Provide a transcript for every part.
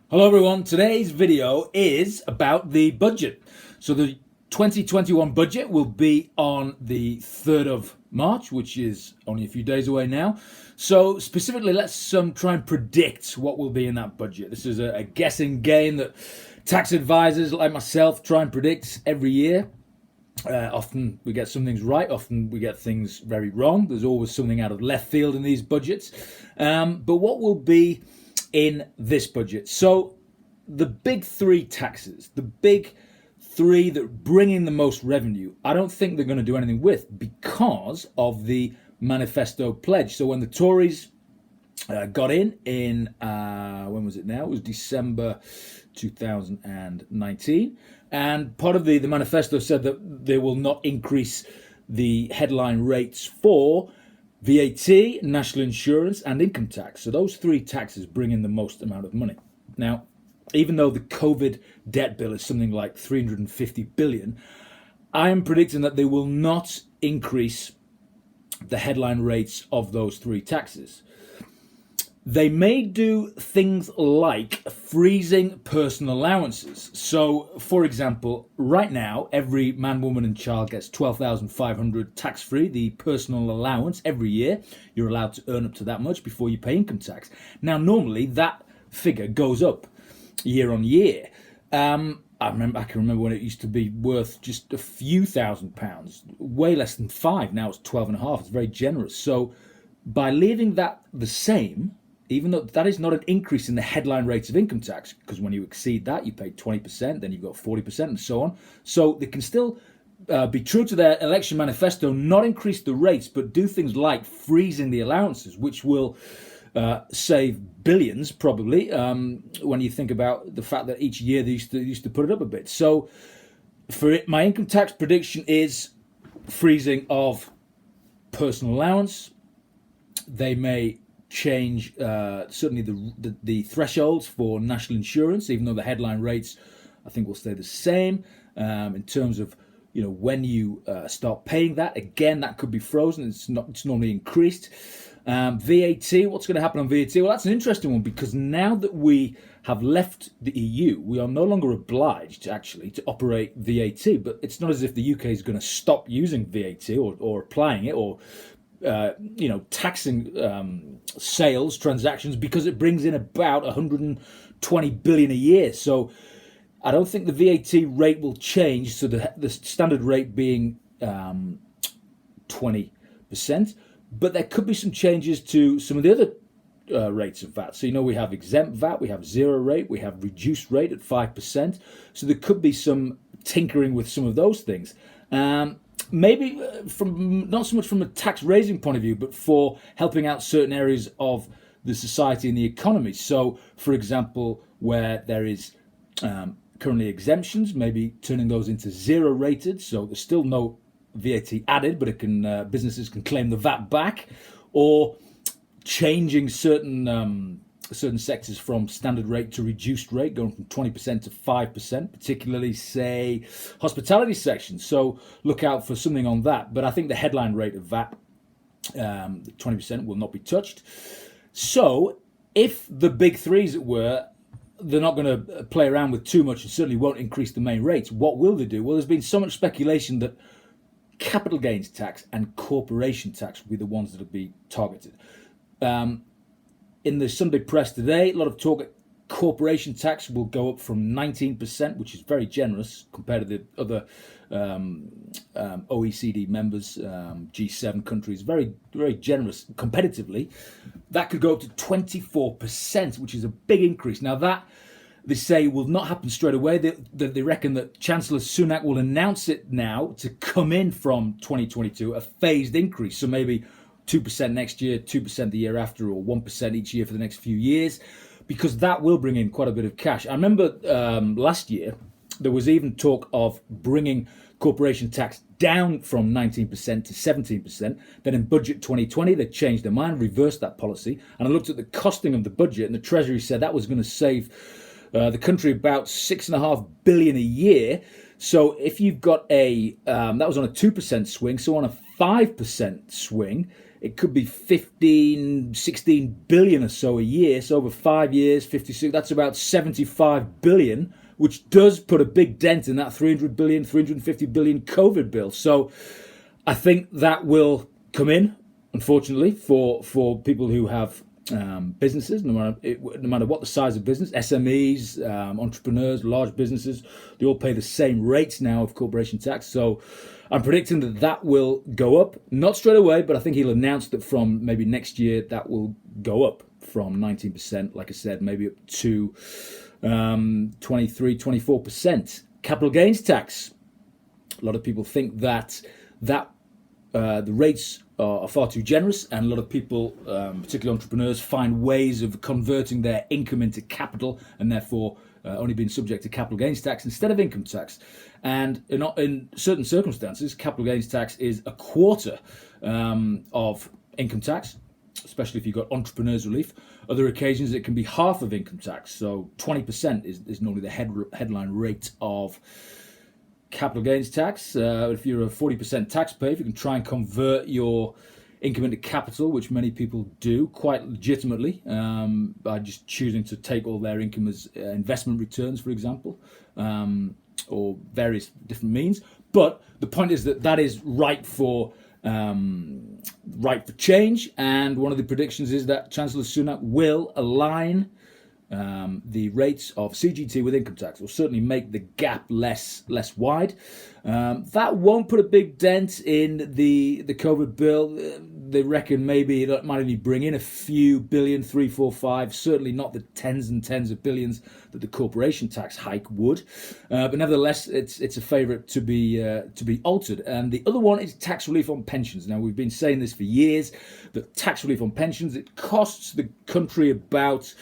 Hello everyone, today's video is about the budget. So the 2021 budget will be on the 3rd of March, which is only a few days away now. So specifically, let's try and predict what will be in that budget. This is a guessing game that tax advisors like myself try and predict every year. Often we get some things right, often we get things very wrong. There's always something out of left field in these budgets. But what will be in this budget? So the big three taxes, the big three that bring in the most revenue, I don't think they're going to do anything with because of the manifesto pledge. So when the Tories got in when was it now? It was December 2019. And part of the manifesto said that they will not increase the headline rates for VAT, national insurance, and income tax. So those three taxes bring in the most amount of money. Now, even though the COVID debt bill is something like 350 billion, I am predicting that they will not increase the headline rates of those three taxes. They may do things like freezing personal allowances. So, for example, right now, every man, woman, and child gets $12,500 tax-free, the personal allowance every year. You're allowed to earn up to that much before you pay income tax. Now, normally that figure goes up year on year. I can remember when it used to be worth just a few £1,000s, way less than five. Now it's 12 and a half. It's very generous. So, by leaving that the same, even though that is not an increase in the headline rates of income tax, because when you exceed that, you pay 20%, then you've got 40% and so on. So they can still be true to their election manifesto, not increase the rates, but do things like freezing the allowances, which will save billions probably when you think about the fact that each year they used to put it up a bit. So for it, my income tax prediction is freezing of personal allowance. They may change certainly the thresholds for national insurance, even though the headline rates I think will stay the same in terms of when you start paying that. Again, that could be frozen. It's normally increased. VAT, what's going to happen on VAT? Well, that's an interesting one because now that we have left the EU, we are no longer obliged actually to operate VAT. But it's not as if the UK is going to stop using VAT or applying it or taxing sales transactions, because it brings in about 120 billion a year. So I don't think the VAT rate will change. So the standard rate being 20%, but there could be some changes to some of the other rates of VAT. So we have exempt VAT, we have zero rate, we have reduced rate at 5%. So there could be some tinkering with some of those things. Maybe from not so much from a tax raising point of view, but for helping out certain areas of the society and the economy. So, for example, where there is currently exemptions, maybe turning those into zero rated. So there's still no VAT added, but businesses can claim the VAT back, or changing certain sectors from standard rate to reduced rate, going from 20% to 5%, particularly, say, hospitality sections. So look out for something on that. But I think the headline rate of VAT, 20%, will not be touched. So if the big three, as it were, they're not going to play around with too much and certainly won't increase the main rates, what will they do? Well, there's been so much speculation that capital gains tax and corporation tax will be the ones that will be targeted. In the Sunday press today, a lot of talk. Corporation tax will go up from 19%, which is very generous compared to the other OECD members, G7 countries. Very, very generous competitively. That could go up to 24%, which is a big increase. Now that, they say, will not happen straight away. They reckon that Chancellor Sunak will announce it now to come in from 2022, a phased increase. So maybe 2% next year, 2% the year after, or 1% each year for the next few years, because that will bring in quite a bit of cash. I remember last year, there was even talk of bringing corporation tax down from 19% to 17%. Then in budget 2020, they changed their mind, reversed that policy. And I looked at the costing of the budget, and the Treasury said that was going to save the country about $6.5 billion a year. So if you've got that was on a 2% swing, so on a 5% swing, it could be 15, 16 billion or so a year. So over 5 years, 56, that's about 75 billion, which does put a big dent in that 300 billion, 350 billion COVID bill. So I think that will come in, unfortunately, for people who have businesses, no matter what the size of business, SMEs, entrepreneurs, large businesses, they all pay the same rates now of corporation tax. So I'm predicting that that will go up, not straight away, but I think he'll announce that from maybe next year that will go up from 19%, like I said, maybe up to 23, 24%. Capital gains tax. A lot of people think that the rates are far too generous, and a lot of people, particularly entrepreneurs, find ways of converting their income into capital and therefore only being subject to capital gains tax instead of income tax. And in certain circumstances, capital gains tax is a quarter of income tax, especially if you've got entrepreneurs relief. Other occasions, it can be half of income tax. So 20% is normally the headline rate of capital gains tax. If you're a 40% taxpayer, if you can try and convert your income into capital, which many people do quite legitimately, by just choosing to take all their income as investment returns, for example, or various different means. But the point is that is ripe for change, and one of the predictions is that Chancellor Sunak will align the rates of CGT with income tax, or certainly make the gap less wide. That won't put a big dent in the COVID bill. They reckon maybe it might only bring in a few billion, 3, 4, 5, certainly not the tens and tens of billions that the corporation tax hike would. But nevertheless, it's a favourite to be altered. And the other one is tax relief on pensions. Now, we've been saying this for years, that tax relief on pensions, it costs the country about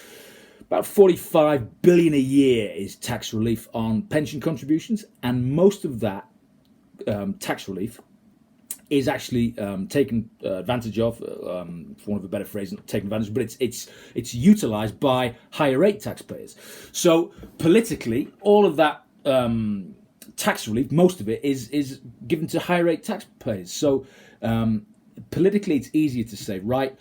45 billion a year is tax relief on pension contributions, and most of that tax relief is actually taken advantage of, for want of a better phrase, not taken advantage, but it's utilised by higher rate taxpayers. So politically, all of that tax relief, most of it is given to higher rate taxpayers. So politically, it's easier to say, right,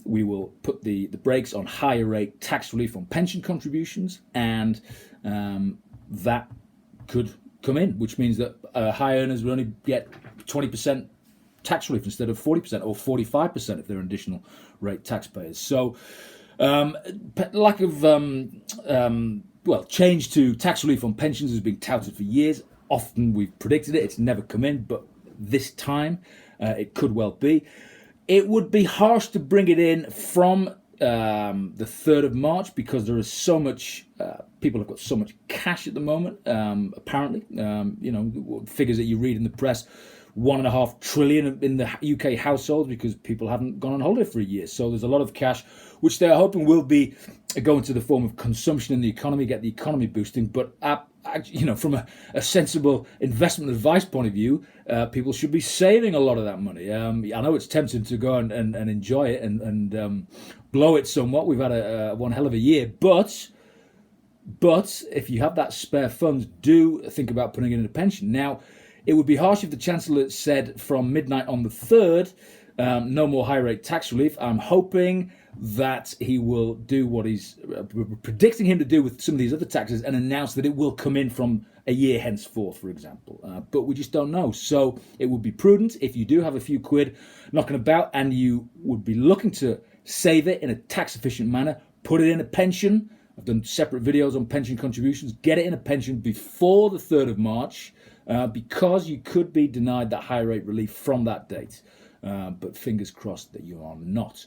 we will put the brakes on higher rate tax relief on pension contributions, and that could come in, which means that high earners will only get 20% tax relief instead of 40% or 45% if they're additional rate taxpayers. So lack of change to tax relief on pensions has been touted for years. Often we've predicted it, it's never come in, but this time it could well be. It would be harsh to bring it in from the 3rd of March because there is so much, people have got so much cash at the moment, apparently. Figures that you read in the press, 1.5 trillion in the UK households because people haven't gone on holiday for a year. So there's a lot of cash, which they are hoping will be going to the form of consumption in the economy, get the economy boosting. But from a sensible investment advice point of view, people should be saving a lot of that money. I know it's tempting to go and enjoy it and blow it somewhat. We've had one hell of a year, but if you have that spare funds, do think about putting it in a pension. Now, it would be harsh if the Chancellor said from midnight on the 3rd, no more high rate tax relief. I'm hoping that he will do what he's predicting him to do with some of these other taxes and announce that it will come in from a year henceforth, for example. But we just don't know. So it would be prudent if you do have a few quid knocking about and you would be looking to save it in a tax efficient manner, put it in a pension. I've done separate videos on pension contributions. Get it in a pension before the 3rd of March because you could be denied that high rate relief from that date. But fingers crossed that you are not.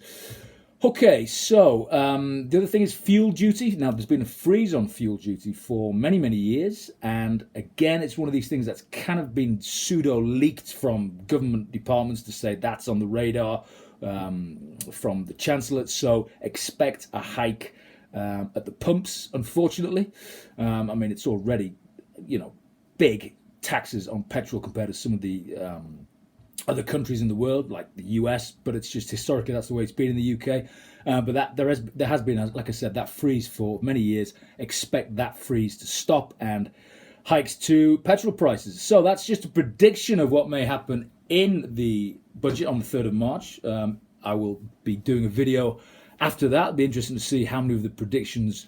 Okay, so the other thing is fuel duty. Now, there's been a freeze on fuel duty for many, many years. And again, it's one of these things that's kind of been pseudo-leaked from government departments to say that's on the radar from the Chancellor. So expect a hike at the pumps, unfortunately. It's already, big taxes on petrol compared to some of the other countries in the world, like the US, but it's just historically that's the way it's been in the UK. But there has been, like I said, that freeze for many years. Expect that freeze to stop and hikes to petrol prices. So that's just a prediction of what may happen in the budget on the 3rd of March. I will be doing a video after that. It'll be interesting to see how many of the predictions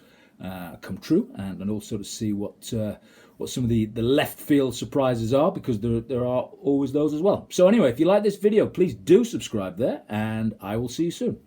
come true, and also to see what some of the left field surprises are, because there are always those as well. So anyway, if you like this video, please do subscribe there, and I will see you soon.